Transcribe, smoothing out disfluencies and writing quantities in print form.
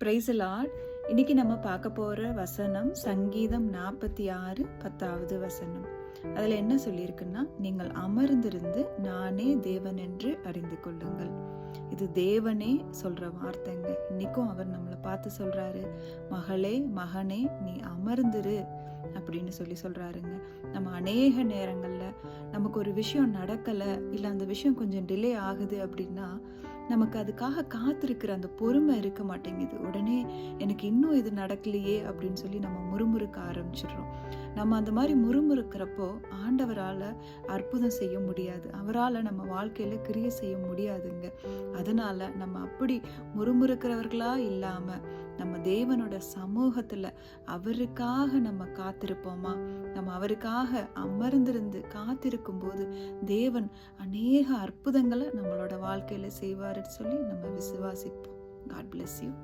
Price Lord. இன்னைக்கு நம்ம பார்க்க போற வசனம் சங்கீதம் 46 10வது வசனம். அதுல என்ன சொல்லியிருக்குன்னா, நீங்கள் அமர்ந்திருந்து நானே தேவன் என்று அறிந்து கொள்ளுங்கள். இது தேவனே சொல்ற வார்த்தைங்க. இன்னைக்கும் அவர் நம்மளை பார்த்து சொல்றாரு, மகளே மகனே நீ அமர்ந்துரு அப்படின்னு சொல்றாருங்க. நம்ம அநேக நேரங்கள்ல நமக்கு ஒரு விஷயம் நடக்கல, இல்ல அந்த விஷயம் கொஞ்சம் டிலே ஆகுது அப்படின்னா நமக்கு அதுக்காக காத்திருக்கிற அந்த பொறுமை இருக்க மாட்டேங்குது. உடனே எனக்கு இன்னும் இது நடக்கலையே அப்படின்னு சொல்லி நம்ம முறுமுறுக்க ஆரம்பிச்சிடுறோம். நம்ம அந்த மாதிரி முறுமுறுக்கிறப்போ ஆண்டவரால் அற்புதம் செய்ய முடியாது, அவரால் நம்ம வாழ்க்கையில கிரியை செய்ய முடியாதுங்க. அதனால நம்ம அப்படி முறுமுறுக்கிறவர்களா இல்லாம நம்ம தேவனோட சமூகத்துல அவருக்காக நம்ம காத்திருப்போமா? நம்ம அவருக்காக அமர்ந்திருந்து காத்திருக்கும் போது தேவன் அநேக அற்புதங்களை நம்மளோட வாழ்க்கையில செய்வாருன்னு சொல்லி நம்ம விசுவாசிப்போம். God bless you.